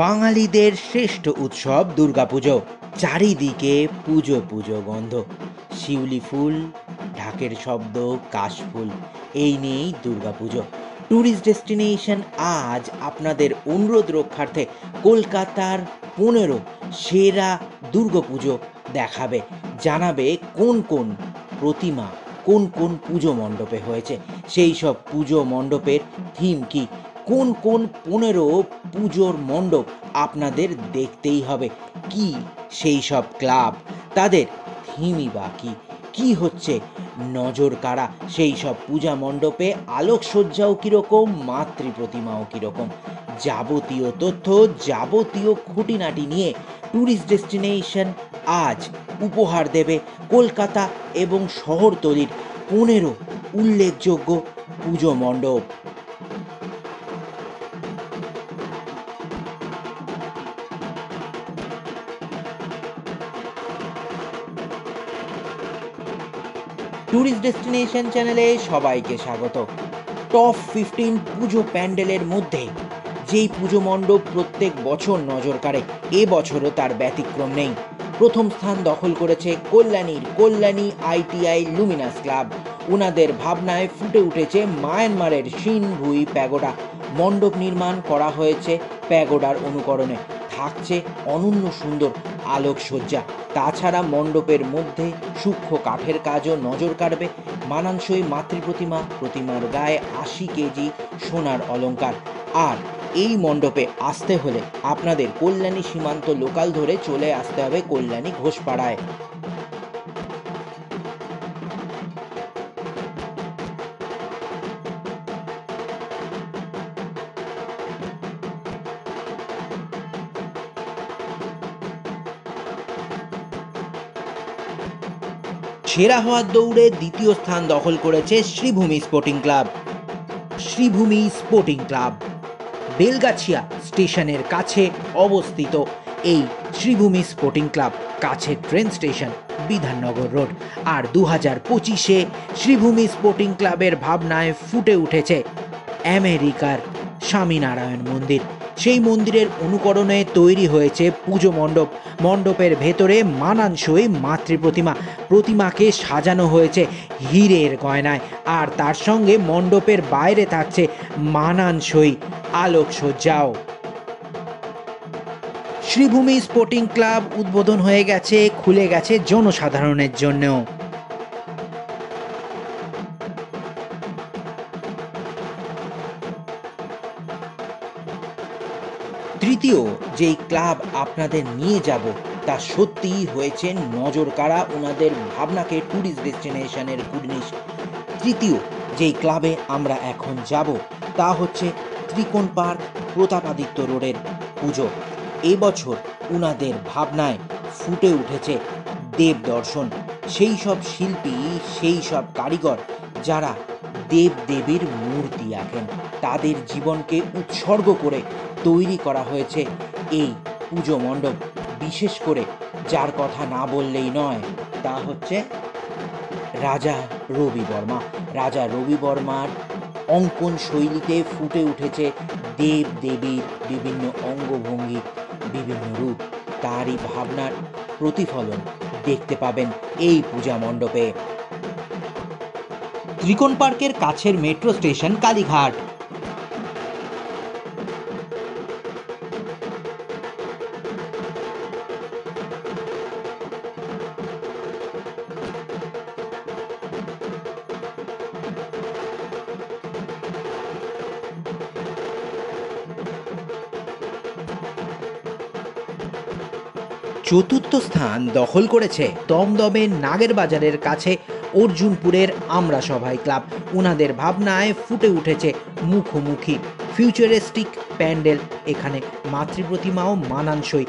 বাঙালিদের শ্রেষ্ঠ উৎসব দুর্গাপুজো। চারিদিকে পুজো পুজো গন্ধ, শিউলি ফুল, ঢাকের শব্দ, কাশফুল, এই নিয়েই দুর্গাপুজো। ট্যুরিস্ট ডেস্টিনেশন আজ আপনাদের অনুরোধ রক্ষার্থে কলকাতার 15 সেরা দুর্গাপুজো দেখাবে, জানাবে কোন কোন প্রতিমা কোন কোন পুজো মণ্ডপে হয়েছে, সেই সব পুজো মণ্ডপের থিম কি, কোন কোন 15 পুজোর মণ্ডপ আপনাদের দেখতেই হবে, কি সেই সব ক্লাব, তাদের থিমই বা কি হচ্ছে নজর কাড়া সেই সব পূজা মণ্ডপে, আলোকসজ্জাও কীরকম, মাতৃ প্রতিমাও কীরকম, যাবতীয় তথ্য, যাবতীয় খুঁটিনাটি নিয়ে ট্যুরিস্ট ডেস্টিনেশন আজ উপহার দেবে কলকাতা এবং শহরতলির 15 উল্লেখযোগ্য পুজো মণ্ডপ। ট্যুরিস্ট ডেস্টিনেশন চ্যানেলে সবাইকে স্বাগত। টপ 15 পুজো প্যান্ডেলের মধ্যে যেই পুজো মণ্ডপ প্রত্যেক বছর নজর কাড়ে, এবছরও তার ব্যতিক্রম নেই। প্রথম স্থান দখল করেছে কল্যাণী আইটিআই লুমিনাস ক্লাব। ওনাদের ভাবনায় ফুটে উঠেছে মায়ানমারের সিনভুই প্যাগোডা। মণ্ডপ নির্মাণ করা হয়েছে প্যাগোডার অনুকরণে, থাকছে অনন্য সুন্দর আলোকসজ্জা। তাছাড়া মণ্ডপের মধ্যে সূক্ষ্ম কাঠের কাজও নজর কাড়বে। মানানসই প্রতিমার গায়ে 80 কেজি সোনার অলংকার। আর এই মণ্ডপে আসতে হলে আপনাদের কল্যাণী সীমান্ত লোকাল ধরে চলে আসতে হবে কল্যাণী ঘোষপাড়ায়। সেরা হওয়ার দৌড়ে দ্বিতীয় স্থান দখল করেছে শ্রীভূমি স্পোর্টিং ক্লাব। বেলগাছিয়া স্টেশনের কাছে অবস্থিত এই শ্রীভূমি স্পোর্টিং ক্লাব, কাছে ট্রেন স্টেশন, বিধাননগর রোড। আর 2025-এ শ্রীভূমি স্পোর্টিং ক্লাবের ভাবনায় ফুটে উঠেছে আমেরিকার স্বামীনারায়ণ মন্দির। সেই মন্দিরের অনুকরণে তৈরি হয়েছে পুজো মণ্ডপ। মণ্ডপের ভেতরে মানানসই প্রতিমাকে সাজানো হয়েছে হীরের গয়নায়, আর তার সঙ্গে মণ্ডপের বাইরে থাকছে মানানসই আলোকসজ্জাও। শ্রীভূমি স্পোর্টিং ক্লাব উদ্বোধন হয়ে গেছে, খুলে গেছে জনসাধারণের জন্যও। তৃতীয় যেই ক্লাব আপনাদের নিয়ে যাব, তা সত্যিই হয়েছে নজর কাড়া, ওনাদের ভাবনাকে ট্যুরিস্ট ডেস্টিনেশনের কুর্নিশ। তৃতীয় যেই ক্লাবে আমরা এখন যাব, তা হচ্ছে ত্রিকোণ পার্ক, প্রতাপাদিত্য রোডের পুজো। এবছর ওনাদের ভাবনায় ফুটে উঠেছে দেব দর্শন। সেই সব শিল্পী, সেই সব কারিগর যারা দেব দেবীর মূর্তি আঁকেন, তাদের জীবনকে উৎসর্গ করে তৈরি করা হয়েছে এই পুজো মণ্ডপ। বিশেষ করে যার কথা না বললেই নয়, তা হচ্ছে রাজা রবি বর্মার অঙ্কন শৈলীতে ফুটে উঠেছে দেব দেবীর বিভিন্ন অঙ্গভঙ্গি, বিভিন্ন রূপ। তারই ভাবনার প্রতিফলন দেখতে পাবেন এই পূজা মণ্ডপে। ত্রিকোণ পার্কের কাছের মেট্রো স্টেশন কালীঘাট। চতুর্থ স্থান দখল করেছে দমদমের নাগের বাজারের কাছে অর্জুনপুরের আমরা সবাই ক্লাব। ওনাদের ভাবনায় ফুটে উঠেছে মুখোমুখি ফিউচারিস্টিক প্যান্ডেল। এখানে মাতৃপ্রতিমাও মানানসই।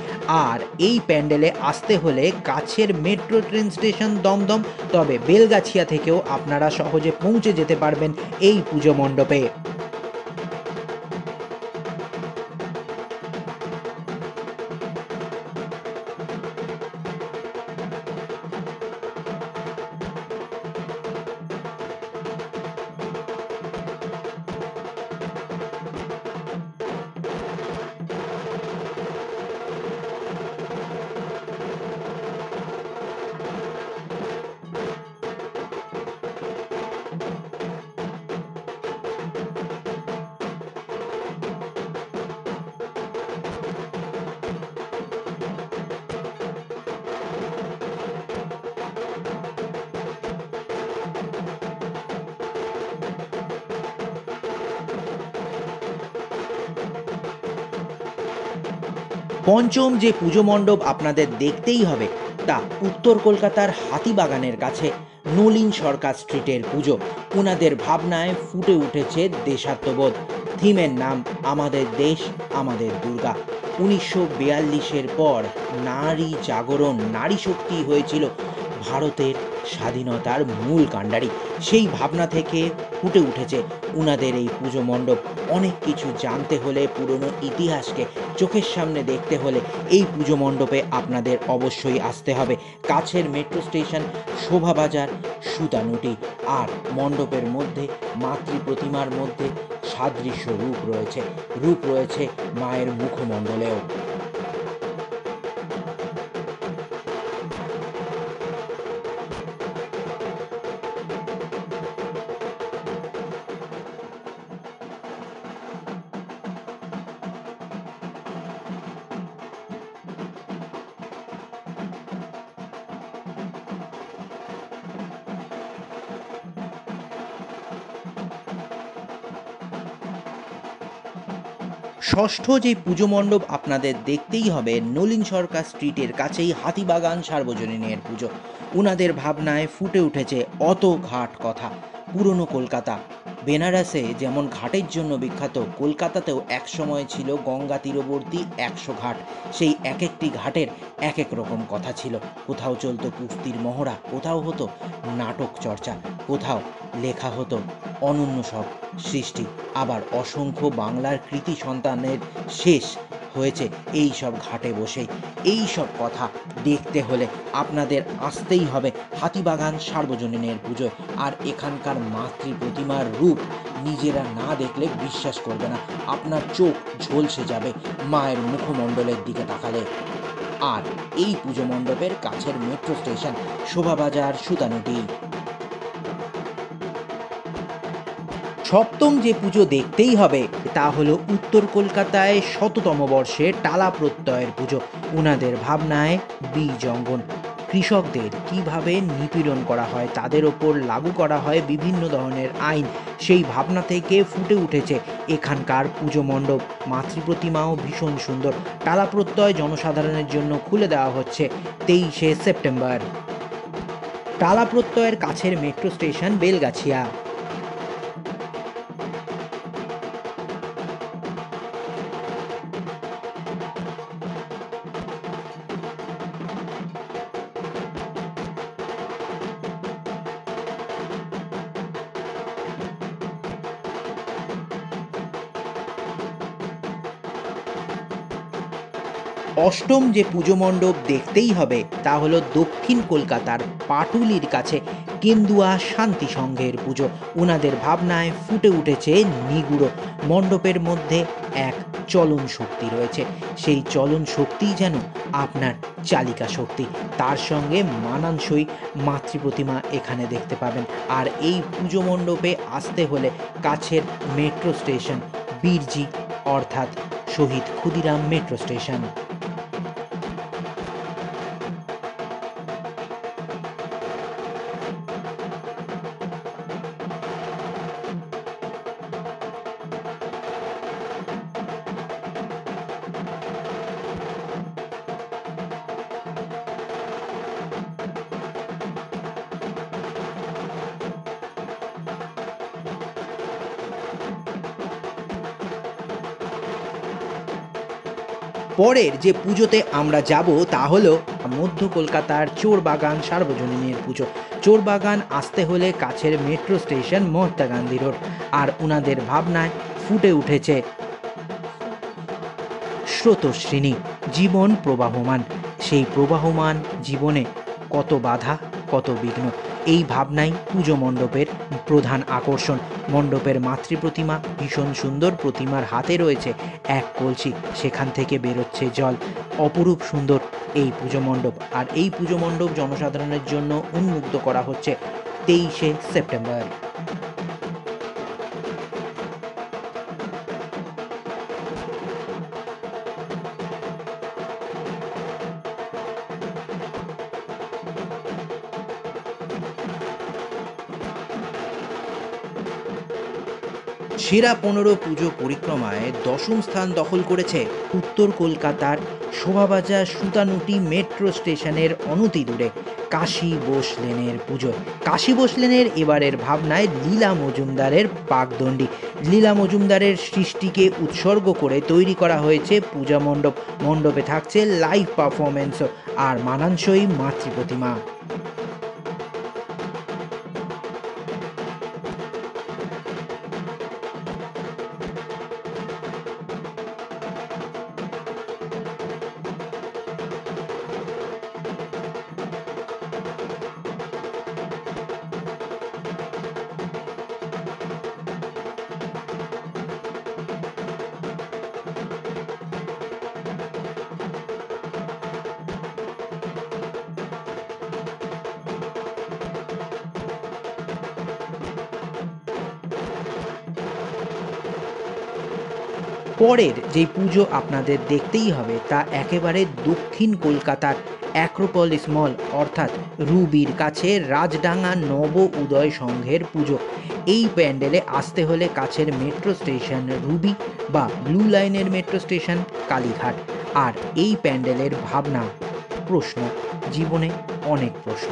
আর এই প্যান্ডেলে আসতে হলে কাছের মেট্রো ট্রেন স্টেশন দমদম, তবে বেলগাছিয়া থেকেও আপনারা সহজে পৌঁছে যেতে পারবেন এই পুজো মণ্ডপে। পঞ্চম যে পুজো মণ্ডপ আপনাদের দেখতেই হবে তা উত্তর কলকাতার হাতিবাগানের কাছে নলিন সরকার স্ট্রিটের পুজো। ওনাদের ভাবনায় ফুটে উঠেছে দেশাত্মবোধ। থিমের নাম আমাদের দেশ আমাদের দুর্গা। 1942-এর পর নারী জাগরণ, নারী শক্তি হয়েছিল ভারতের স্বাধীনতার মূল কাণ্ডারি। সেই ভাবনা থেকে ফুটে উঠেছে উনাদের এই পুজো মণ্ডপ। অনেক কিছু জানতে হলে, পুরনো ইতিহাসকে চোখের সামনে দেখতে হলে এই পুজো মণ্ডপে আপনাদের অবশ্যই আসতে হবে। কাছের মেট্রো স্টেশন, শোভাবাজার, সুতানুটি। আর মণ্ডপের মধ্যে মাতৃ প্রতিমার মধ্যে সাদৃশ্য রূপ রয়েছে মায়ের মুখমণ্ডলেও। ষষ্ঠ যে পুজো মণ্ডপ আপনাদের দেখতেই হবে নলিন সরকার স্ট্রিটের কাছেই হাতিবাগান সার্বজনীনের পুজো। উনাদের ভাবনায় ফুটে উঠেছে অত ঘাট কথা। পুরনো কলকাতা, বেনারসে যেমন ঘাটের জন্য বিখ্যাত, কলকাতাতেও একসময় ছিল গঙ্গা তীরবর্তী 100 ঘাট। সেই এক একটি ঘাটের এক এক রকম কথা ছিল। কোথাও চলতো কুস্তির মহড়া, কোথাও হতো নাটক চর্চা, কোথাও লেখা হতো অনন্য সব সৃষ্টি। আবার অসংখ্য বাংলার কৃতি সন্তানের শেষ হয়েছে এই সব ঘাটে বসেই। এই সব কথা দেখতে হলে আপনাদের আসতেই হবে হাতিবাগান সার্বজনীনের পুজোয়। আর এখানকার মাতৃ প্রতিমার রূপ নিজেরা না দেখলে বিশ্বাস করবে না, আপনার চোখ ঝলসে যাবে মায়ের মুখমণ্ডলের দিকে তাকালে। আর এই পুজো মণ্ডপের কাছের মেট্রো স্টেশন শোভাবাজার, সুতানুটি। সপ্তম যে পুজো দেখতেই হবে তা হলো উত্তর কলকাতায় 100তম বর্ষে টালা প্রত্যয়ের পুজো। উনাদের ভাবনায় বীজ অঙ্গন, কৃষকদের কিভাবে নিপীড়ন করা হয়, তাদের ওপর লাগু করা হয় বিভিন্ন ধরনের আইন, সেই ভাবনা থেকে ফুটে উঠেছে এখানকার পুজো মণ্ডপ। মাতৃপ্রতিমাও ভীষণ সুন্দর। টালা প্রত্যয় জনসাধারণের জন্য খুলে দেওয়া হচ্ছে 23শে সেপ্টেম্বর। টালা প্রত্যয়ের কাছের মেট্রো স্টেশন বেলগাছিয়া। অষ্টম যে পুজো মণ্ডপ দেখতেই হবে তা হলো দক্ষিণ কলকাতার পাটুলির কাছে কেন্দুয়া শান্তি সংঘের পুজো। ওনাদের ভাবনায় ফুটে উঠেছে নিগুড়ো। মণ্ডপের মধ্যে এক চলন শক্তি রয়েছে, সেই চলন শক্তিই যেন আপনার চালিকা শক্তি। তার সঙ্গে মানানসই মাতৃপ্রতিমা এখানে দেখতে পাবেন। আর এই পুজো মণ্ডপে আসতে হলে কাছের মেট্রো স্টেশন বীরজি, অর্থাৎ শহীদ ক্ষুদিরাম মেট্রো স্টেশন। পরের যে পুজোতে আমরা যাব তা হলো মধ্য কলকাতার চোরবাগান সার্বজনীনের পুজো। চোরবাগান আসতে হলে কাছের metro station Mahatma Gandhi road. আর উনাদের ভাবনায় ফুটে উঠেছে স্রোতস্বিনী, জীবন প্রবাহমান। সেই প্রবাহমান জীবনে কত বাধা, কত বিঘ্ন, এই ভাবনাই পুজো মণ্ডপের প্রধান আকর্ষণ। মণ্ডপের মাতৃপ্রতিমা ভীষণ সুন্দর। প্রতিমার হাতে রয়েছে এক কলসি, সেখান থেকে বেরোচ্ছে জল। অপরূপ সুন্দর এই পুজো মণ্ডপ। আর এই পুজো মণ্ডপ জনসাধারণের জন্য উন্মুক্ত করা হচ্ছে 23শে সেপ্টেম্বর। সেরা 15 পুজো পরিক্রমায় দশম স্থান দখল করেছে উত্তর কলকাতার শোভাবাজার সুতানুটি মেট্রো স্টেশনের অনতি দূরে কাশী বোস লেনের পুজো। কাশী বোস লেনের এবারের ভাবনায় লীলা মজুমদারের পাকদণ্ডী। লীলা মজুমদারের সৃষ্টিকে উৎসর্গ করে তৈরি করা হয়েছে পূজা মণ্ডপ। মণ্ডপে থাকছে লাইভ পারফরমেন্সও আর মানানসই মাতৃপ্রতিমা। পরের যেই পুজো আপনাদের দেখতেই হবে তা একেবারে দক্ষিণ কলকাতার অ্যাক্রোপলিস মল অর্থাৎ রুবির কাছে রাজডাঙ্গা নব উদয় সংঘের পুজো। এই প্যান্ডেলে আসতে হলে কাছের মেট্রো স্টেশন রুবি বা ব্লু লাইনের মেট্রো স্টেশন কালীঘাট। আর এই প্যান্ডেলের ভাবনা প্রশ্ন, জীবনে অনেক প্রশ্ন,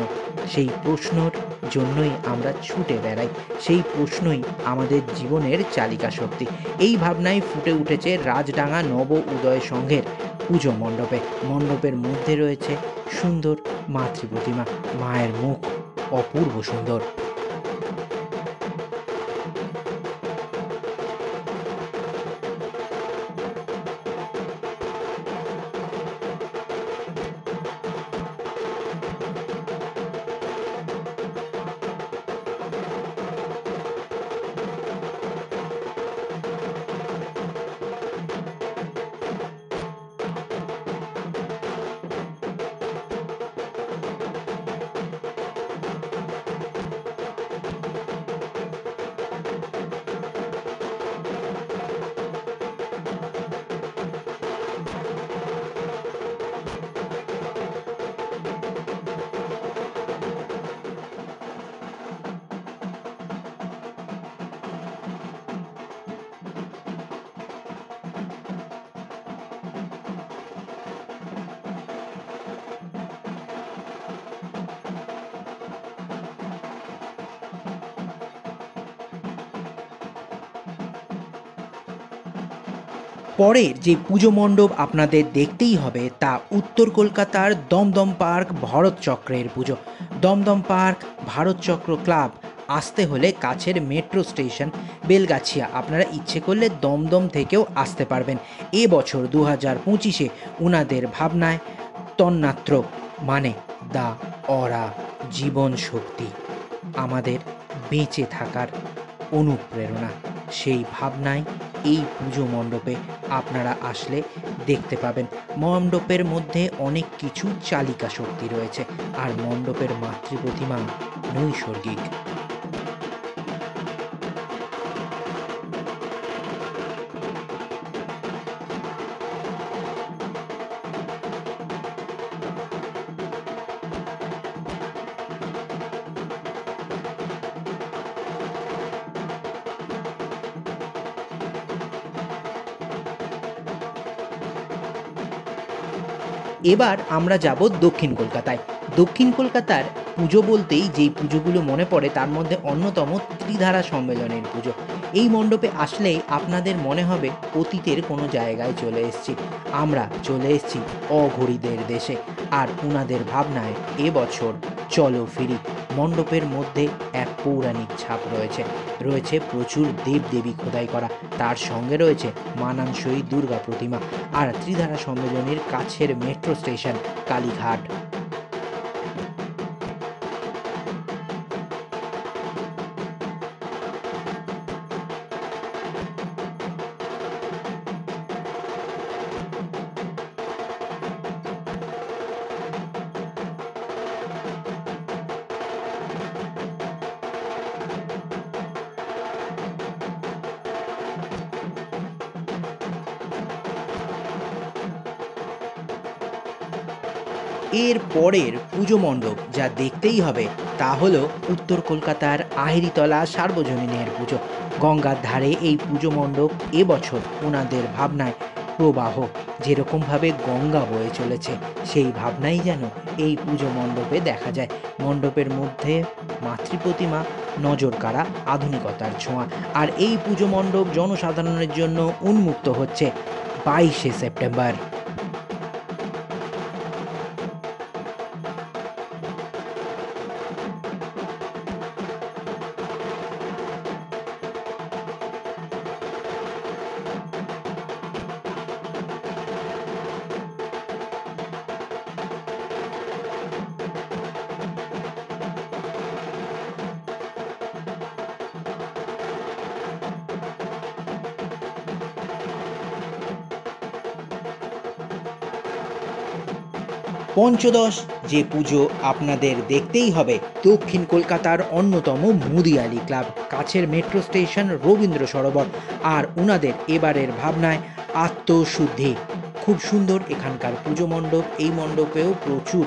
সেই প্রশ্নর জন্যই আমরা ছুটে বেড়াই, সেই প্রশ্নই আমাদের জীবনের চালিকা শক্তি। এই ভাবনায় ফুটে উঠেছে রাজডাঙ্গা নব উদয় সংঘের পুজো মণ্ডপে। মণ্ডপের মধ্যে রয়েছে সুন্দর মাতৃপ্রতিমা, মায়ের মুখ অপূর্ব সুন্দর। পরের যে পুজো মণ্ডপ আপনাদের দেখতেই হবে তা উত্তর কলকাতার দমদম পার্ক ভরতচক্রের পুজো। দমদম পার্ক ভারতচক্র ক্লাব আসতে হলে কাছের মেট্রো স্টেশন বেলগাছিয়া। আপনারা ইচ্ছে করলে দমদম থেকেও আসতে পারবেন। এবছর 2025-এ উনাদের ভাবনায় তন্মাত্র মানে দা অরা, জীবন শক্তি, আমাদের বেঁচে থাকার অনুপ্রেরণা, সেই ভাবনায় এই পুজো মণ্ডপে আপনারা আসলে দেখতে পাবেন। মণ্ডপের মধ্যে অনেক কিছু চালিকা শক্তি রয়েছে আর মণ্ডপের মাতৃপ্রতিমা নৈসর্গিক। এবার আমরা যাব দক্ষিণ কলকাতায়। দক্ষিণ কলকাতার পুজো বলতেই যেই পুজোগুলো মনে পড়ে তার মধ্যে অন্যতম ত্রিধারা সম্মেলনের পুজো। এই মণ্ডপে আসলেই আপনাদের মনে হবে অতীতের কোনো জায়গায় চলে এসেছি, আমরা চলে এসেছি অঘরীদের দেশে। আর উনাদের ভাবনায় এবছর চলো ফিরি। মণ্ডপের মধ্যে এক পৌরাণিক ছাপ রয়েছে, রয়েছে প্রচুর দেবদেবী খোদাই করা, তার সঙ্গে রয়েছে মানানসই দুর্গা প্রতিমা আর ত্রিধারা সম্মেলনের কাছের মেট্রো স্টেশন কালীঘাট। এর পরের পুজো মণ্ডপ যা দেখতেই হবে তা হলো উত্তর কলকাতার আহেরিতলা সার্বজনীনের পুজো। গঙ্গার ধারে এই পুজো মণ্ডপ এবছর ওনাদের ভাবনায় প্রবাহ, যেরকমভাবে গঙ্গা বয়ে চলেছে সেই ভাবনাই যেন এই পুজো মণ্ডপে দেখা যায়। মণ্ডপের মধ্যে মাতৃপ্রতিমা, নজর কাড়া আধুনিকতার ছোঁয়া। আর এই পুজো মণ্ডপ জনসাধারণের জন্য উন্মুক্ত হচ্ছে 22শে সেপ্টেম্বর। পঞ্চদশ যে পুজো আপনাদের দেখতেই হবে, দক্ষিণ কলকাতার অন্যতম মুদিয়ালি ক্লাব, কাছের মেট্রো স্টেশন রবীন্দ্র সরোবর। আর ওনাদের এবারের ভাবনায় আত্মশুদ্ধি। খুব সুন্দর এখানকার পুজো মণ্ডপ। এই মণ্ডপেও প্রচুর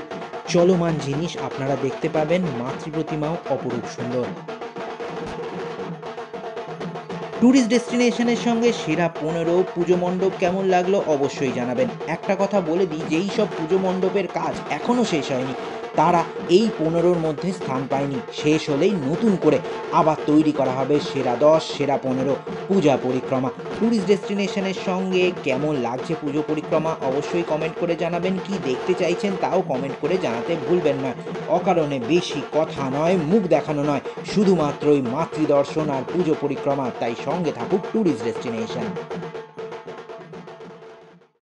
চলমান জিনিস আপনারা দেখতে পাবেন। মাতৃপ্রতিমাও অপরূপ সুন্দর। ট্যুরিস্ট ডেস্টিনেশনের সঙ্গে সেরা 15 পুজো মণ্ডপ কেমন লাগলো অবশ্যই জানাবেন। একটা কথা বলে দিই, যেই সব পুজো মণ্ডপের কাজ এখনও শেষ হয়নি তারা এই 15র মধ্যে স্থান পায়নি। শেষ হলেই নতুন করে আবার তৈরি করা হবে সেরা 10, সেরা 15 পূজা পরিক্রমা। ট্যুরিস্ট ডেস্টিনেশনের সঙ্গে কেমন লাগছে পুজো পরিক্রমা অবশ্যই কমেন্ট করে জানাবেন। কি দেখতে চাইছেন তাও কমেন্ট করে জানাতে ভুলবেন না। অকারণে বেশি কথা নয়, মুখ দেখানো নয়, শুধুমাত্রই মাতৃদর্শন আর পুজো পরিক্রমা। তাই সঙ্গে থাকুক ট্যুরিস্ট ডেস্টিনেশন।